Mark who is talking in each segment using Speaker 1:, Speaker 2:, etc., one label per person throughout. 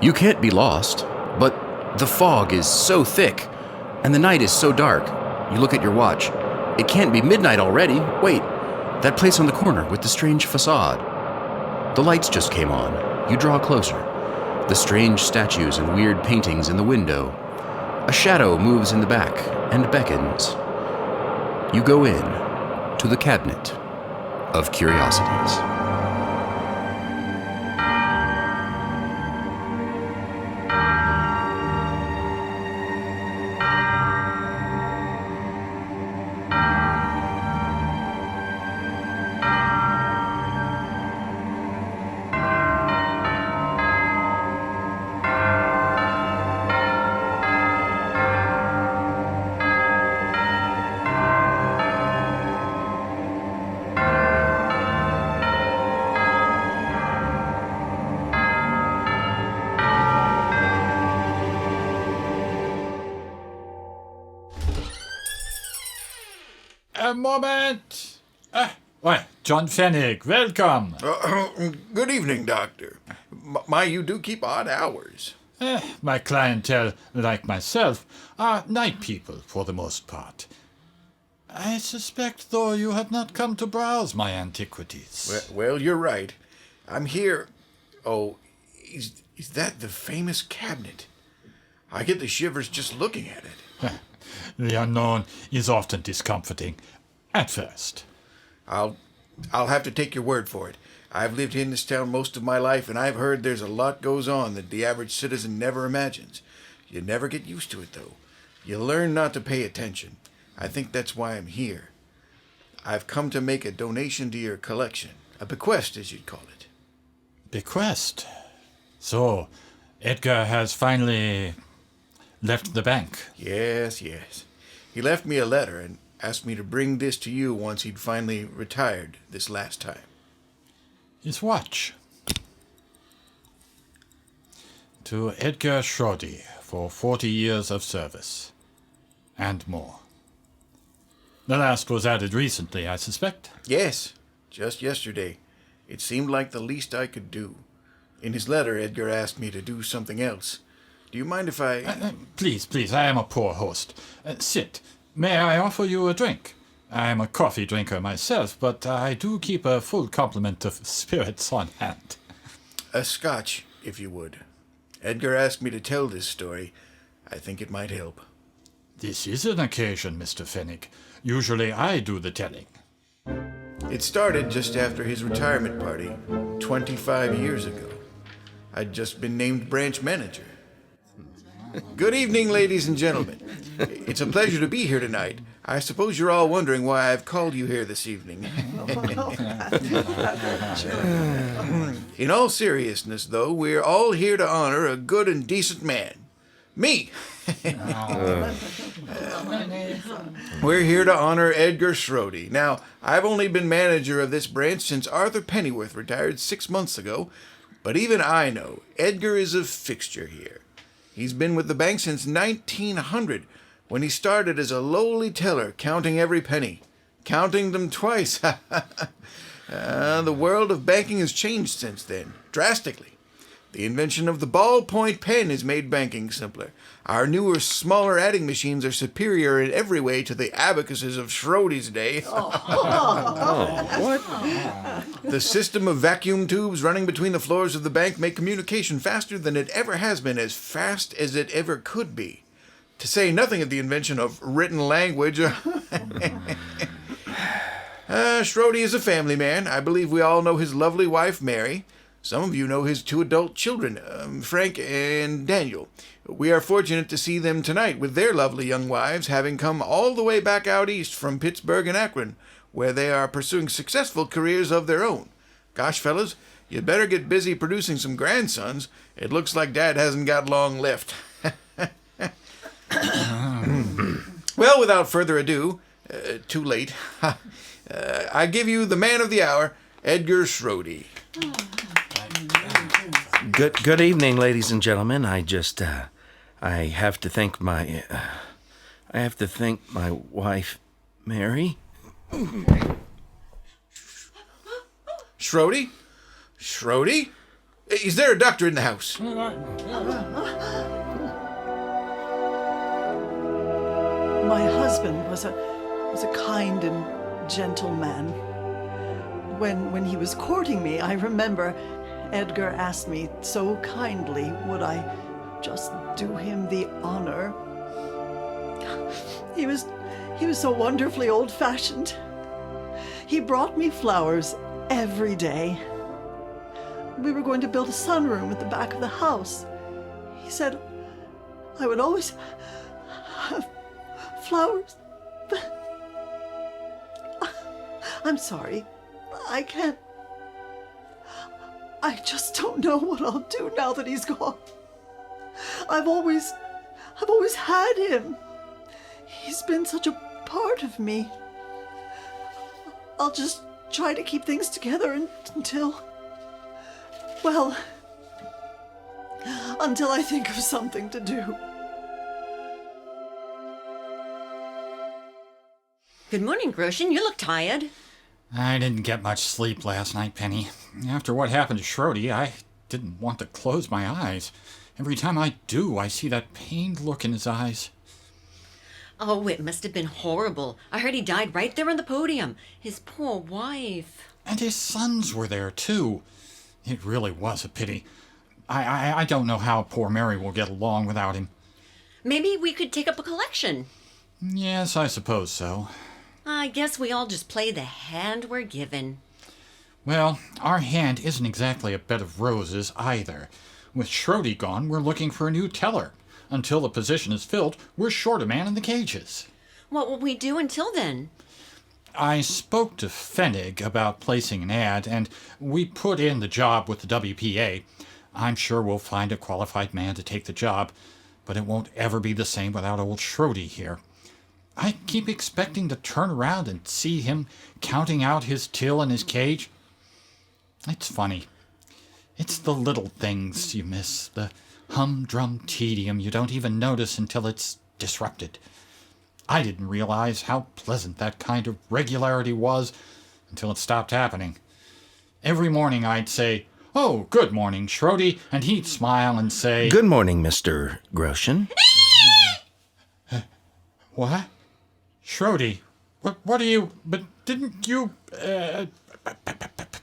Speaker 1: You can't be lost, but the fog is so thick, and the night is so dark. You look at your watch. It can't be midnight already. Wait, that place on the corner with the strange facade. The lights just came on. You draw closer. The strange statues and weird paintings in the window. A shadow moves in the back and beckons. You go in to the cabinet of curiosities.
Speaker 2: A moment! Why, John Fennick, welcome.
Speaker 3: Good evening, Doctor. You do keep odd hours.
Speaker 2: My clientele, like myself, are night people for the most part. I suspect, though, you have not come to browse my antiquities.
Speaker 3: Well, you're right. I'm here. Oh, is that the famous cabinet? I get the shivers just looking at it.
Speaker 2: The unknown is often discomforting, at first.
Speaker 3: I'll have to take your word for it. I've lived in this town most of my life, and I've heard there's a lot goes on that the average citizen never imagines. You never get used to it, though. You learn not to pay attention. I think that's why I'm here. I've come to make a donation to your collection. A bequest, as you'd call it.
Speaker 2: Bequest? So, Edgar has finally left the bank?
Speaker 3: Yes. He left me a letter and asked me to bring this to you once he'd finally retired this last time.
Speaker 2: His watch. To Edgar SCHRODY for 40 years of service. And more. The last was added recently, I suspect?
Speaker 3: Yes, just yesterday. It seemed like the least I could do. In his letter, Edgar asked me to do something else. Do you mind if I...
Speaker 2: Please, I am a poor host. Sit. May I offer you a drink? I am a coffee drinker myself, but I do keep a full complement of spirits on hand.
Speaker 3: A scotch, if you would. Edgar asked me to tell this story. I think it might help.
Speaker 2: This is an occasion, Mr. Fennick. Usually I do the telling.
Speaker 3: It started just after his retirement party, 25 years ago. I'd just been named branch manager. Good evening, ladies and gentlemen. It's a pleasure to be here tonight. I suppose you're all wondering why I've called you here this evening. In all seriousness, though, we're all here to honor a good and decent man. Me! We're here to honor Edgar SCHRODY. Now, I've only been manager of this branch since Arthur Pennyworth retired 6 months ago, but even I know Edgar is a fixture here. He's been with the bank since 1900, when he started as a lowly teller, counting every penny. Counting them twice. The world of banking has changed since then, drastically. The invention of the ballpoint pen has made banking simpler. Our newer, smaller adding machines are superior in every way to the abacuses of SCHRODY's day.
Speaker 1: What?
Speaker 3: The system of vacuum tubes running between the floors of the bank make communication faster than it ever has been, as fast as it ever could be. To say nothing of the invention of written language. SCHRODY is a family man. I believe we all know his lovely wife, Mary. Some of you know his 2 adult children, Frank and Daniel. We are fortunate to see them tonight with their lovely young wives, having come all the way back out east from Pittsburgh and Akron, where they are pursuing successful careers of their own. Gosh, fellas, you'd better get busy producing some grandsons. It looks like Dad hasn't got long left. Well, without further ado, too late, I give you the man of the hour, Edgar SCHRODY.
Speaker 4: Good evening, ladies and gentlemen. I have to thank my wife, Mary.
Speaker 3: SCHRODY? SCHRODY? Is there a doctor in the house?
Speaker 5: My husband was a kind and gentle man. When he was courting me, I remember Edgar asked me so kindly would I just do him the honor. He was so wonderfully old-fashioned. He brought me flowers every day. We were going to build a sunroom at the back of the house. He said I would always have flowers. I'm sorry. I can't. I just don't know what I'll do now that he's gone. I've always had him. He's been such a part of me. I'll just try to keep things together until I think of something to do.
Speaker 6: Good morning, Groshen. You look tired.
Speaker 2: I didn't get much sleep last night, Penny. After what happened to Schrody, I didn't want to close my eyes. Every time I do, I see that pained look in his eyes.
Speaker 6: Oh, it must have been horrible. I heard he died right there on the podium. His poor wife.
Speaker 2: And his sons were there, too. It really was a pity. I don't know how poor Mary will get along without him.
Speaker 6: Maybe we could take up a collection.
Speaker 2: Yes, I suppose so.
Speaker 6: I guess we all just play the hand we're given.
Speaker 2: Well, our hand isn't exactly a bed of roses either. With Schrody gone, we're looking for a new teller. Until the position is filled, we're short a man in the cages.
Speaker 6: What will we do until then?
Speaker 2: I spoke to Pfennig about placing an ad, and we put in the job with the WPA. I'm sure we'll find a qualified man to take the job, but it won't ever be the same without old Schrody here. I keep expecting to turn around and see him counting out his till in his cage. It's funny. It's the little things you miss, the humdrum tedium you don't even notice until it's disrupted. I didn't realize how pleasant that kind of regularity was until it stopped happening. Every morning I'd say, "Oh, good morning, Schrody," and he'd smile and say,
Speaker 4: Good morning, Mr. Groshen.
Speaker 2: "What? Schrody, what are you... But didn't you,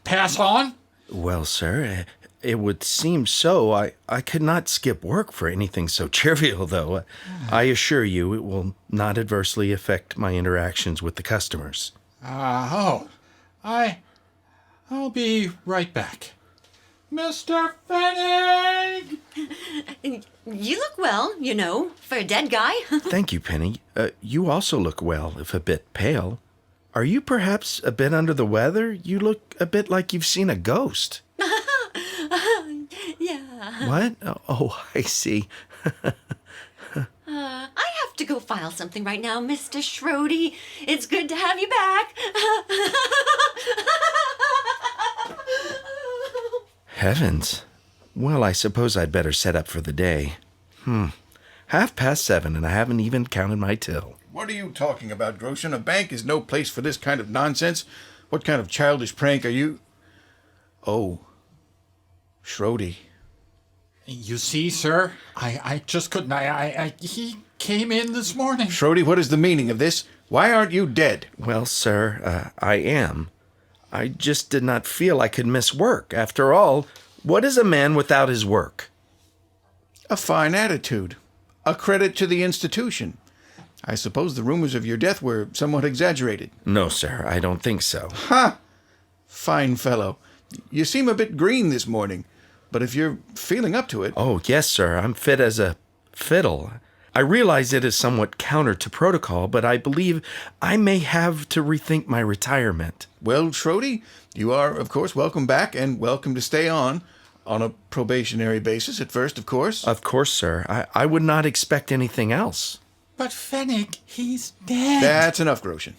Speaker 2: pass on?"
Speaker 4: Well, sir, it would seem so. I could not skip work for anything so trivial, though. I assure you it will not adversely affect my interactions with the customers.
Speaker 2: I'll be right back. Mr. Pfennig!
Speaker 6: You look well, for a dead guy.
Speaker 4: Thank you, Penny. You also look well, if a bit pale. Are you perhaps a bit under the weather? You look a bit like you've seen a ghost.
Speaker 6: Yeah.
Speaker 4: What? Oh, I see.
Speaker 6: I have to go file something right now, Mr. Schrody. It's good to have you back.
Speaker 4: Heavens. Well, I suppose I'd better set up for the day. 7:30, and I haven't even counted my till.
Speaker 3: What are you talking about, Groshen? A bank is no place for this kind of nonsense. What kind of childish prank are you... Oh. Schrody.
Speaker 2: You see, sir, I just couldn't... he came in this morning.
Speaker 3: Schrody, what is the meaning of this? Why aren't you dead?
Speaker 4: Well, sir, I am. I just did not feel I could miss work. After all, what is a man without his work?
Speaker 3: A fine attitude. A credit to the institution. I suppose the rumors of your death were somewhat exaggerated.
Speaker 4: No, sir, I don't think so.
Speaker 3: Ha! Fine fellow. You seem a bit green this morning, but if you're feeling up to it...
Speaker 4: Oh, yes, sir, I'm fit as a fiddle. I realize it is somewhat counter to protocol, but I believe I may have to rethink my retirement.
Speaker 3: Well, Schrody, you are, of course, welcome back and welcome to stay on a probationary basis at first, of course.
Speaker 4: Of course, sir. I would not expect anything else.
Speaker 2: But Pfennig, he's dead.
Speaker 3: That's enough, Groshen.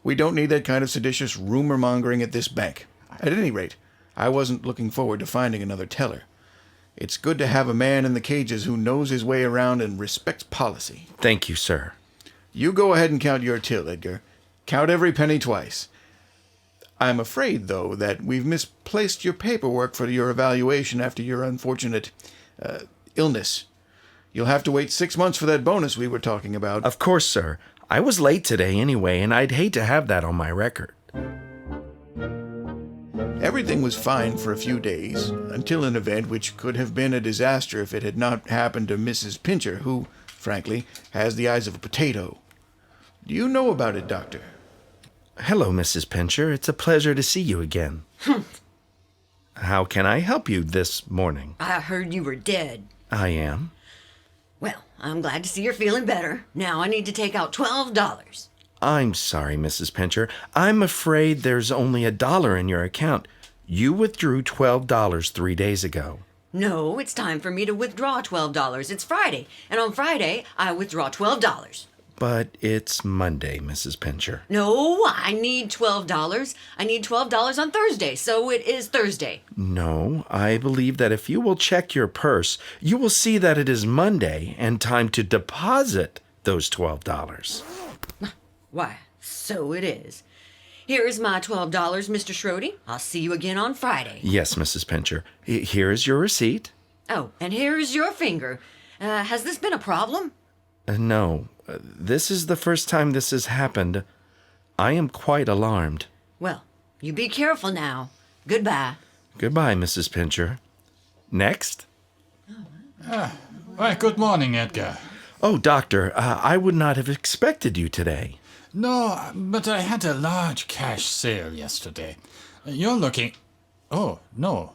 Speaker 3: We don't need that kind of seditious rumor-mongering at this bank. At any rate, I wasn't looking forward to finding another teller. It's good to have a man in the cages who knows his way around and respects policy.
Speaker 4: Thank you, sir.
Speaker 3: You go ahead and count your till, Edgar. Count every penny twice. I'm afraid, though, that we've misplaced your paperwork for your evaluation after your unfortunate illness. You'll have to wait 6 months for that bonus we were talking about.
Speaker 4: Of course, sir. I was late today anyway, and I'd hate to have that on my record.
Speaker 3: Everything was fine for a few days, until an event which could have been a disaster if it had not happened to Mrs. Pincher, who, frankly, has the eyes of a potato. Do you know about it, Doctor?
Speaker 4: Hello, Mrs. Pincher. It's a pleasure to see you again. How can I help you this morning?
Speaker 6: I heard you were dead.
Speaker 4: I am.
Speaker 6: Well, I'm glad to see you're feeling better. Now I need to take out $12.
Speaker 4: I'm sorry, Mrs. Pincher. I'm afraid there's only $1 in your account. You withdrew $12 3 days ago.
Speaker 6: No, it's time for me to withdraw $12. It's Friday, and on Friday, I withdraw $12.
Speaker 4: But it's Monday, Mrs. Pincher.
Speaker 6: No, I need $12. I need $12 on Thursday, so it is Thursday.
Speaker 4: No, I believe that if you will check your purse, you will see that it is Monday and time to deposit those $12.
Speaker 6: Why, so it is. Here is my $12, Mr. SCHRODY. I'll see you again on Friday.
Speaker 4: Yes, Mrs. Pincher. Here is your receipt.
Speaker 6: Oh, and here is your finger. Has this been a problem?
Speaker 4: No, this is the first time this has happened. I am quite alarmed.
Speaker 6: Well, you be careful now. Goodbye.
Speaker 4: Goodbye, Mrs. Pincher. Next.
Speaker 2: Why, good morning, Edgar.
Speaker 4: Oh, Doctor, I would not have expected you today.
Speaker 2: No, but I had a large cash sale yesterday. You're looking... Oh, no,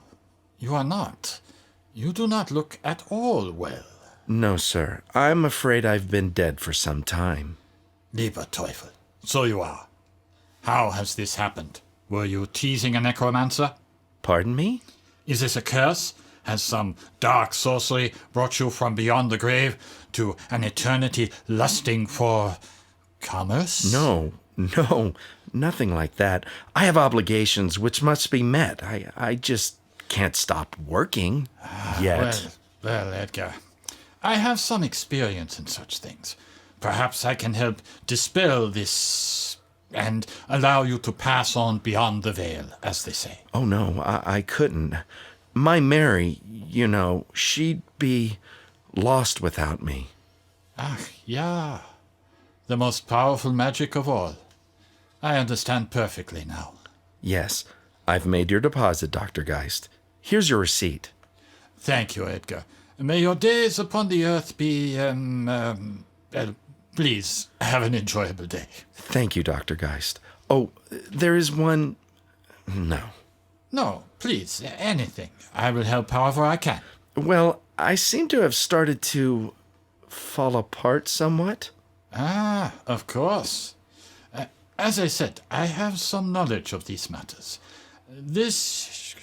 Speaker 2: you are not. You do not look at all well.
Speaker 4: No, sir. I'm afraid I've been dead for some time.
Speaker 2: Lieber Teufel, so you are. How has this happened? Were you teasing a necromancer?
Speaker 4: Pardon me?
Speaker 2: Is this a curse? Has some dark sorcery brought you from beyond the grave to an eternity lusting for commerce?
Speaker 4: No, nothing like that. I have obligations which must be met. I just can't stop working yet.
Speaker 2: Well, Edgar, I have some experience in such things. Perhaps I can help dispel this and allow you to pass on beyond the veil, as they say.
Speaker 4: Oh, no, I couldn't. My Mary, you know, she'd be lost without me.
Speaker 2: Ach, ja. The most powerful magic of all. I understand perfectly now.
Speaker 4: Yes, I've made your deposit, Dr. Geist. Here's your receipt.
Speaker 2: Thank you, Edgar. May your days upon the earth be, please have an enjoyable day.
Speaker 4: Thank you, Dr. Geist. Oh, there is one... No.
Speaker 2: No, please, anything. I will help however I can.
Speaker 4: Well, I seem to have started to fall apart somewhat.
Speaker 2: Ah, of course. As I said, I have some knowledge of these matters. This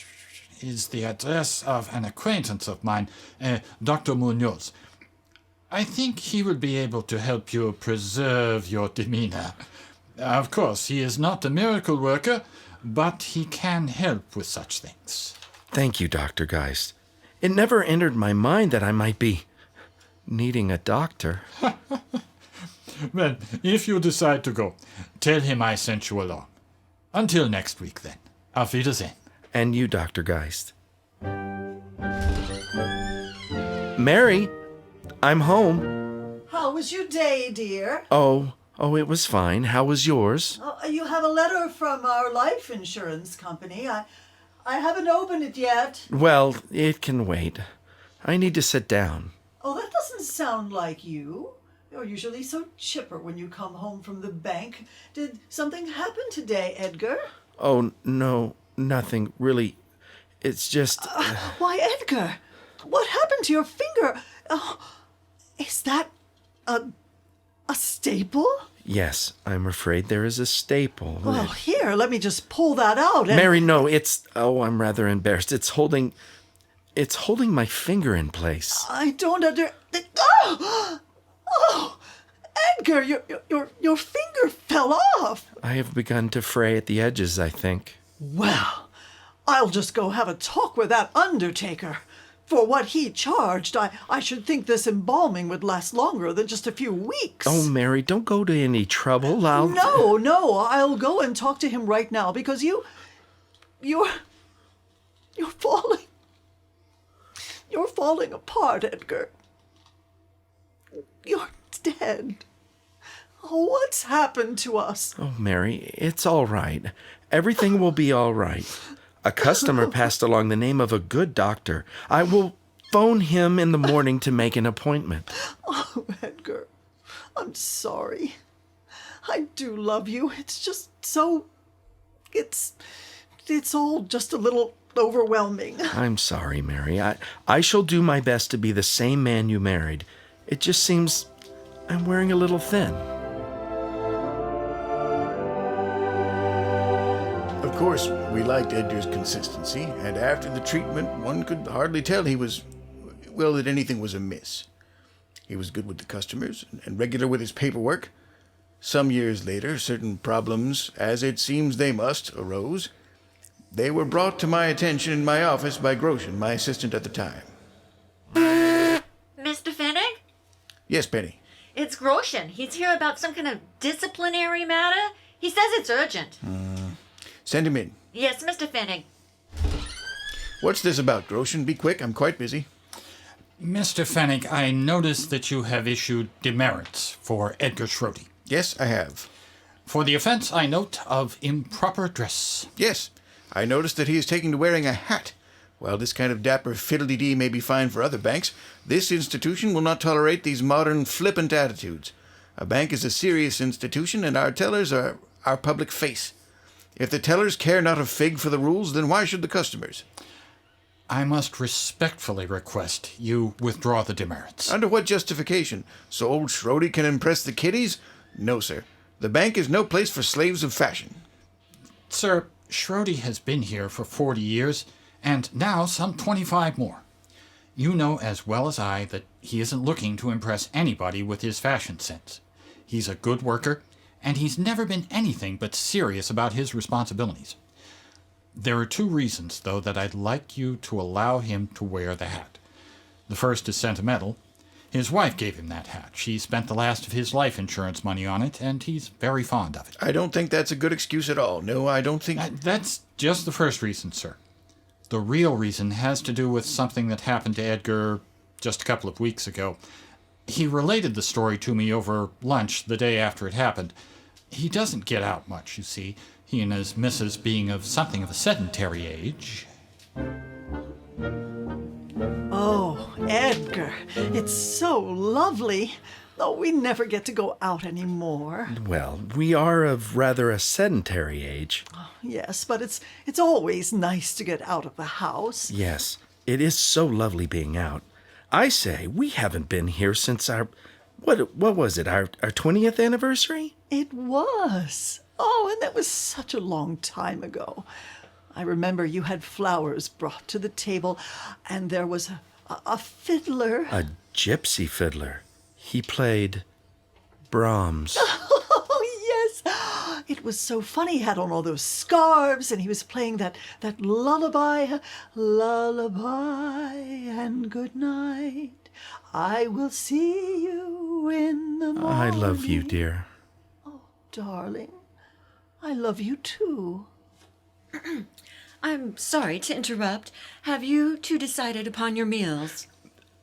Speaker 2: is the address of an acquaintance of mine, Dr. Munoz. I think he will be able to help you preserve your demeanor. Of course, he is not a miracle worker, but he can help with such things.
Speaker 4: Thank you, Dr. Geist. It never entered my mind that I might be needing a doctor.
Speaker 2: Well, if you decide to go, tell him I sent you along. Until next week, then. Auf Wiedersehen.
Speaker 4: And you, Dr. Geist. Mary, I'm home.
Speaker 5: How was your day, dear?
Speaker 4: Oh, it was fine. How was yours?
Speaker 5: You have a letter from our life insurance company. I haven't opened it yet.
Speaker 4: Well, it can wait. I need to sit down.
Speaker 5: Oh, that doesn't sound like you. You're usually so chipper when you come home from the bank. Did something happen today, Edgar?
Speaker 4: Oh, no, nothing. Really, it's just...
Speaker 5: Why, Edgar, what happened to your finger? Oh, is that a staple?
Speaker 4: Yes, I'm afraid there is a staple.
Speaker 5: Well, here, let me just pull that out. And...
Speaker 4: Mary, no, it's... Oh, I'm rather embarrassed. It's holding my finger in place.
Speaker 5: I don't Oh, Edgar, your finger fell off.
Speaker 4: I have begun to fray at the edges, I think.
Speaker 5: Well, I'll just go have a talk with that undertaker. For what he charged, I should think this embalming would last longer than just a few weeks.
Speaker 4: Oh, Mary, don't go to any trouble.
Speaker 5: No, I'll go and talk to him right now because you're falling apart, Edgar. You're dead. Oh, what's happened to us?
Speaker 4: Oh, Mary, it's all right. Everything will be all right. A customer passed along the name of a good doctor. I will phone him in the morning to make an appointment.
Speaker 5: Oh, Edgar, I'm sorry. I do love you. It's just so... It's all just a little overwhelming.
Speaker 4: I'm sorry, Mary. I shall do my best to be the same man you married. It just seems I'm wearing a little thin.
Speaker 3: Of course, we liked Edgar's consistency, and after the treatment, one could hardly tell that anything was amiss. He was good with the customers and regular with his paperwork. Some years later, certain problems, as it seems they must, arose. They were brought to my attention in my office by Groshen, my assistant at the time.
Speaker 6: Mr. Fennig?
Speaker 3: Yes, Penny.
Speaker 6: It's Groshen. He's here about some kind of disciplinary matter. He says it's urgent.
Speaker 3: Send him in.
Speaker 6: Yes, Mr. Fennig.
Speaker 3: What's this about, Groshen? Be quick, I'm quite busy.
Speaker 2: Mr. Fennig, I notice that you have issued demerits for Edgar SCHRODY.
Speaker 3: Yes, I have.
Speaker 2: For the offense, I note of improper dress.
Speaker 3: Yes, I noticed that he is taking to wearing a hat. While this kind of dapper fiddle-dee-dee may be fine for other banks, this institution will not tolerate these modern, flippant attitudes. A bank is a serious institution, and our tellers are our public face. If the tellers care not a fig for the rules, then why should the customers?
Speaker 2: I must respectfully request you withdraw the demerits.
Speaker 3: Under what justification? So old SCHRODY can impress the kiddies? No, sir. The bank is no place for slaves of fashion.
Speaker 2: Sir, SCHRODY has been here for 40 years, and now some 25 more. You know as well as I that he isn't looking to impress anybody with his fashion sense. He's a good worker, and he's never been anything but serious about his responsibilities. There are 2 reasons, though, that I'd like you to allow him to wear the hat. The first is sentimental. His wife gave him that hat. She spent the last of his life insurance money on it, and he's very fond of it.
Speaker 3: I don't think that's a good excuse at all. No, I don't think...
Speaker 2: That's just the first reason, sir. The real reason has to do with something that happened to Edgar just a couple of weeks ago. He related the story to me over lunch the day after it happened. He doesn't get out much, you see, he and his missus being of something of a sedentary age.
Speaker 5: Oh, Edgar, it's so lovely. Oh, we never get to go out anymore.
Speaker 4: Well, we are of rather a sedentary age.
Speaker 5: Yes, but it's always nice to get out of the house.
Speaker 4: Yes, it is so lovely being out. I say, we haven't been here since our... What was it, our 20th anniversary?
Speaker 5: It was. Oh, and that was such a long time ago. I remember you had flowers brought to the table, and there was a fiddler.
Speaker 4: A gypsy fiddler. He played Brahms.
Speaker 5: Oh, yes. It was so funny. He had on all those scarves, and he was playing that lullaby. Lullaby and good night. I will see you in the morning.
Speaker 4: I love you, dear.
Speaker 5: Oh, darling, I love you too.
Speaker 6: I'm sorry to interrupt. Have you 2 decided upon your meals?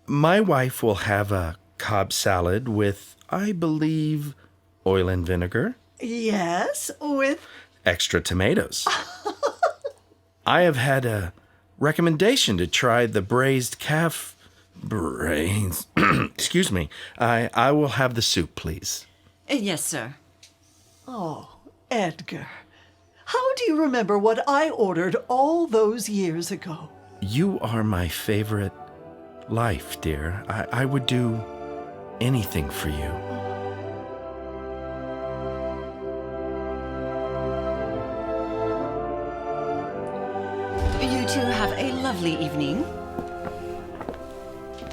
Speaker 4: My wife will have a Cobb salad with, I believe, oil and vinegar.
Speaker 5: Yes, with...
Speaker 4: Extra tomatoes. I have had a recommendation to try the braised calf... Brains. Excuse me. I will have the soup, please.
Speaker 6: Yes, sir.
Speaker 5: Oh, Edgar, how do you remember what I ordered all those years ago?
Speaker 4: You are my favorite life, dear. I would do anything for you.
Speaker 6: You 2 have a lovely evening.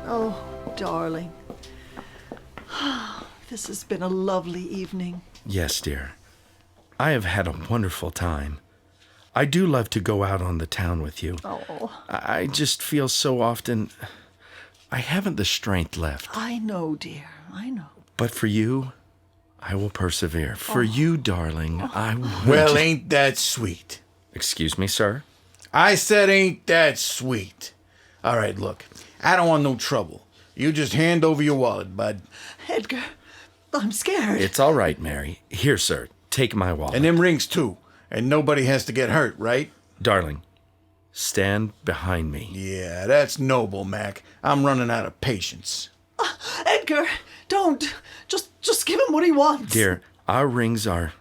Speaker 5: Oh, darling. This has been a lovely evening.
Speaker 4: Yes, dear. I have had a wonderful time. I do love to go out on the town with you.
Speaker 5: Oh,
Speaker 4: I just feel so often I haven't the strength left.
Speaker 5: I know, dear. I know.
Speaker 4: But for you, I will persevere. For you, darling, I will.
Speaker 3: Well, ain't that sweet?
Speaker 4: Excuse me, sir?
Speaker 3: I said ain't that sweet. All right, look. I don't want no trouble. You just hand over your wallet, bud.
Speaker 5: Edgar, I'm scared.
Speaker 4: It's all right, Mary. Here, sir, take my wallet.
Speaker 3: And them rings, too. And nobody has to get hurt, right?
Speaker 4: Darling, stand behind me.
Speaker 3: Yeah, that's noble, Mac. I'm running out of patience.
Speaker 5: Edgar, don't. Just give him what he wants.
Speaker 4: Dear, our rings are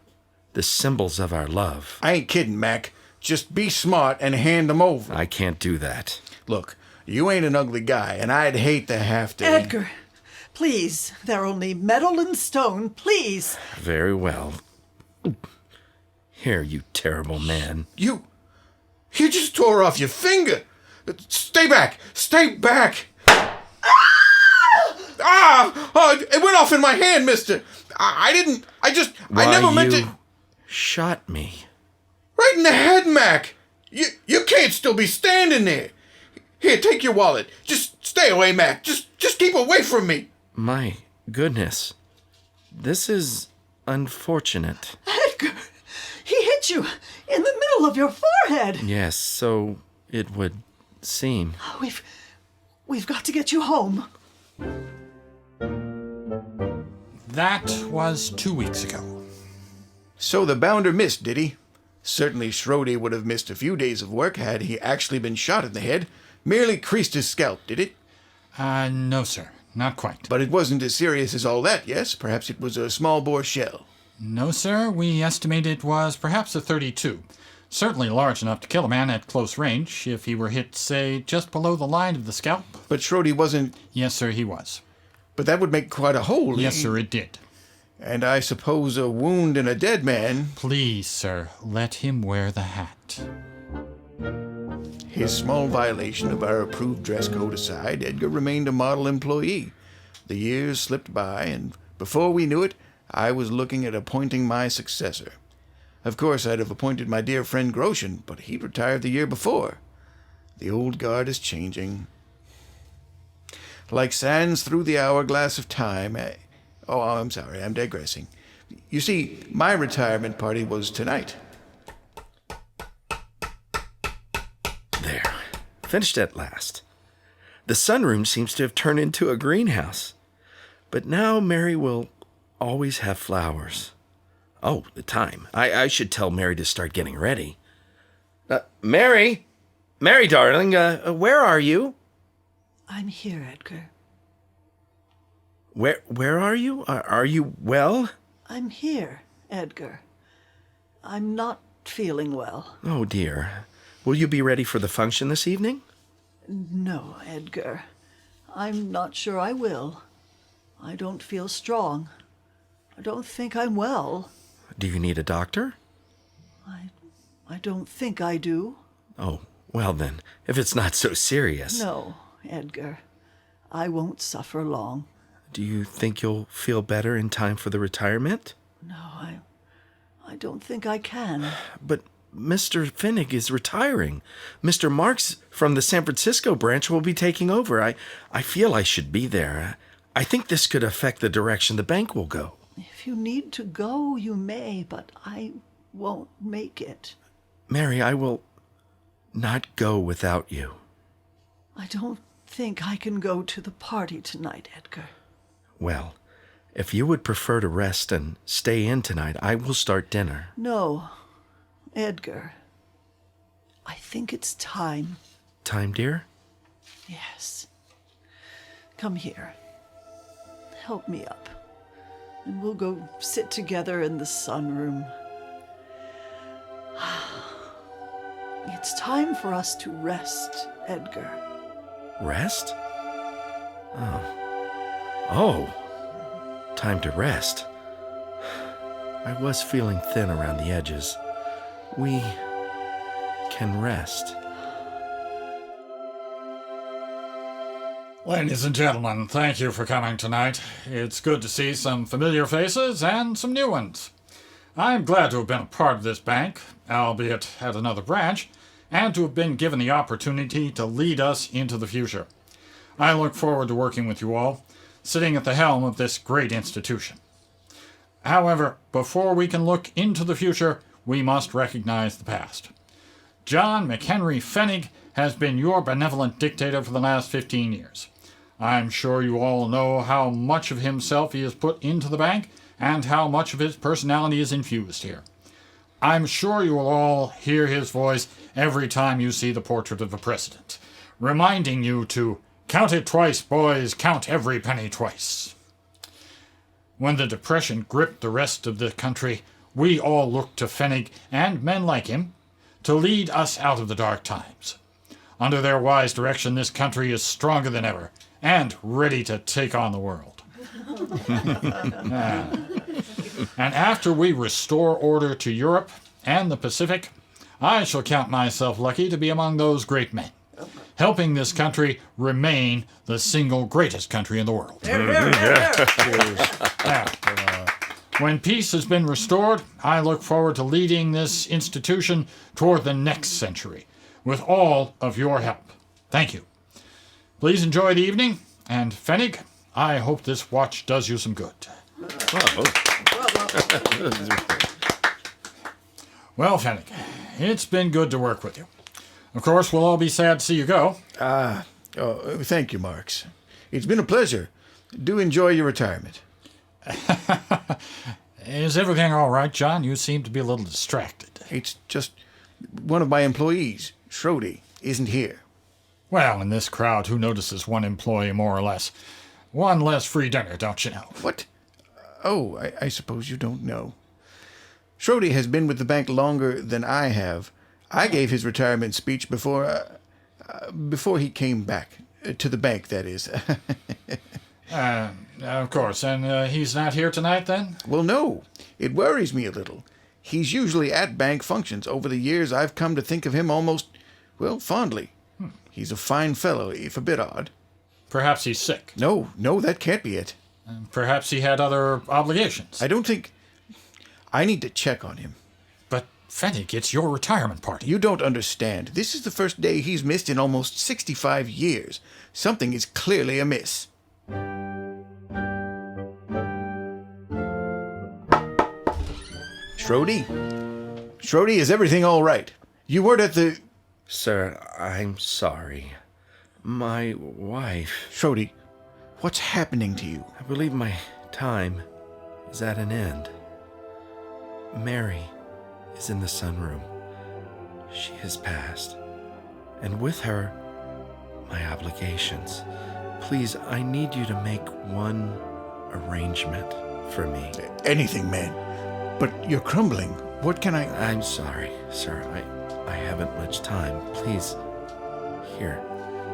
Speaker 4: the symbols of our love.
Speaker 3: I ain't kidding, Mac. Just be smart and hand them over.
Speaker 4: I can't do that.
Speaker 3: Look, you ain't an ugly guy, and I'd hate to have to...
Speaker 5: Edgar, please. They're only metal and stone. Please.
Speaker 4: Very well. Here, you terrible man.
Speaker 3: You just tore off your finger. Stay back. Stay back. It went off in my hand, mister. I never meant to...
Speaker 4: shot me.
Speaker 3: Right in the head, Mac. You can't still be standing there. Here, take your wallet. Just stay away, Mac. Just keep away from me.
Speaker 4: My goodness. This is unfortunate.
Speaker 5: Edgar, he hit you in the middle of your forehead.
Speaker 4: Yes, so it would seem.
Speaker 5: We've got to get you home.
Speaker 2: That was 2 weeks ago.
Speaker 3: So the bounder missed, did he? Certainly SCHRODY would have missed a few days of work had he actually been shot in the head. Merely creased his scalp, did it?
Speaker 2: No, sir. Not quite.
Speaker 3: But it wasn't as serious as all that, yes? Perhaps it was a small-bore shell.
Speaker 2: No, sir. We estimate it was perhaps a .32. Certainly large enough to kill a man at close range if he were hit, say, just below the line of the scalp.
Speaker 3: But SCHRODY wasn't...
Speaker 2: Yes, sir, he was.
Speaker 3: But that would make quite a hole.
Speaker 2: Yes, sir, it did.
Speaker 3: And I suppose a wound in a dead man...
Speaker 2: Please, sir, let him wear the hat.
Speaker 3: His small violation of our approved dress code aside, Edgar remained a model employee. The years slipped by, and before we knew it, I was looking at appointing my successor. Of course, I'd have appointed my dear friend Grosjean, but he'd retired the year before. The old guard is changing. Like sands through the hourglass of time... I'm sorry, I'm digressing. You see, my retirement party was tonight.
Speaker 4: There. Finished at last. The sunroom seems to have turned into a greenhouse. But now Mary will always have flowers. Oh, the time. I should tell Mary to start getting ready. Mary! Mary, darling, where are you?
Speaker 5: I'm here, Edgar.
Speaker 4: Where are you? Are you well?
Speaker 5: I'm here, Edgar. I'm not feeling well.
Speaker 4: Oh, dear. Will you be ready for the function this evening?
Speaker 5: No, Edgar. I'm not sure I will. I don't feel strong. I don't think I'm well.
Speaker 4: Do you need a doctor?
Speaker 5: I don't think I do.
Speaker 4: Oh, well then, if it's not so serious.
Speaker 5: No, Edgar. I won't suffer long.
Speaker 4: Do you think you'll feel better in time for the retirement?
Speaker 5: No, I don't think I can.
Speaker 4: But Mr. Finnig is retiring. Mr. Marks from the San Francisco branch will be taking over. I feel I should be there. I think this could affect the direction the bank will go.
Speaker 5: If you need to go, you may, but I won't make it.
Speaker 4: Mary, I will not go without you.
Speaker 5: I don't think I can go to the party tonight, Edgar.
Speaker 4: Well, if you would prefer to rest and stay in tonight, I will start dinner.
Speaker 5: No, Edgar. I think it's time.
Speaker 4: Time, dear?
Speaker 5: Yes. Come here. Help me up. And we'll go sit together in the sunroom. It's time for us to rest, Edgar.
Speaker 4: Rest? Oh, time to rest. I was feeling thin around the edges. We can rest.
Speaker 2: Ladies and gentlemen, thank you for coming tonight. It's good to see some familiar faces and some new ones. I'm glad to have been a part of this bank, albeit at another branch, and to have been given the opportunity to lead us into the future. I look forward to working with you all, sitting at the helm of this great institution. However, before we can look into the future, we must recognize the past. John McHenry Pfennig has been your benevolent dictator for the last 15 years. I'm sure you all know how much of himself he has put into the bank and how much of his personality is infused here. I'm sure you will all hear his voice every time you see the portrait of the president, reminding you to count it twice, boys, count every penny twice. When the Depression gripped the rest of the country, we all looked to Pfennig and men like him to lead us out of the dark times. Under their wise direction, this country is stronger than ever and ready to take on the world. And after we restore order to Europe and the Pacific, I shall count myself lucky to be among those great men, helping this country remain the single greatest country in the world. When peace has been restored, I look forward to leading this institution toward the next century, with all of your help. Thank you. Please enjoy the evening, and Pfennig, I hope this watch does you some good. Well, Pfennig, it's been good to work with you. Of course, we'll all be sad to see you go.
Speaker 3: Thank you, Marks. It's been a pleasure. Do enjoy your retirement.
Speaker 2: Is everything all right, John? You seem to be a little distracted.
Speaker 3: It's just one of my employees, SCHRODY, isn't here.
Speaker 2: Well, in this crowd, who notices one employee more or less? One less free dinner, don't you know?
Speaker 3: What? Oh, I suppose you don't know. SCHRODY has been with the bank longer than I have. I gave his retirement speech before he came back. To the bank, that is.
Speaker 2: Of course. And he's not here tonight, then?
Speaker 3: Well, no. It worries me a little. He's usually at bank functions. Over the years, I've come to think of him almost, well, fondly. He's a fine fellow, if a bit odd.
Speaker 2: Perhaps he's sick.
Speaker 3: No, that can't be it.
Speaker 2: Perhaps he had other obligations.
Speaker 3: I don't think... I need to check on him.
Speaker 2: But, Pfennig, it's your retirement party.
Speaker 3: You don't understand. This is the first day he's missed in almost 65 years. Something is clearly amiss. SCHRODY? SCHRODY, is everything all right? You weren't at the...
Speaker 4: Sir, I'm sorry. My wife...
Speaker 3: SCHRODY, what's happening to you?
Speaker 4: I believe my time is at an end. Mary is in the sunroom. She has passed. And with her, my obligations. Please, I need you to make one arrangement for me.
Speaker 3: Anything, man. But you're crumbling. What can I...
Speaker 4: I'm sorry, sir. I haven't much time. Please, here,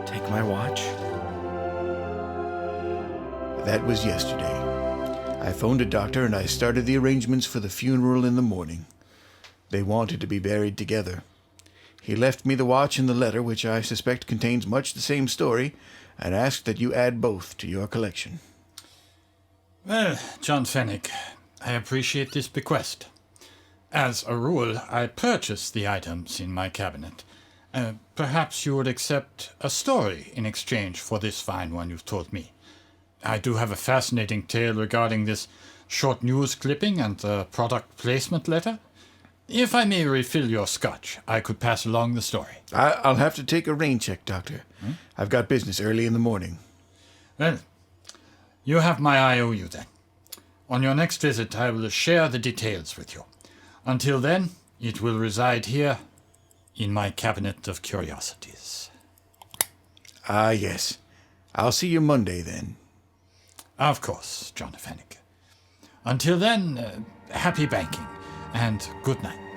Speaker 4: take my watch.
Speaker 3: That was yesterday. I phoned a doctor and I started the arrangements for the funeral in the morning. They wanted to be buried together. He left me the watch and the letter, which I suspect contains much the same story, and asked that you add both to your collection.
Speaker 2: Well, John Pfennig, I appreciate this bequest. As a rule, I purchase the items in my cabinet. Perhaps you would accept a story in exchange for this fine one you've told me. I do have a fascinating tale regarding this short news clipping and the product placement letter. If I may refill your scotch, I could pass along the story.
Speaker 3: I'll have to take a rain check, Doctor. I've got business early in the morning.
Speaker 2: Well, you have my IOU then. On your next visit, I will share the details with you. Until then, it will reside here in my cabinet of curiosities.
Speaker 3: Ah, yes. I'll see you Monday, then.
Speaker 2: Of course, John Pfennig. Until then, happy banking, and good night.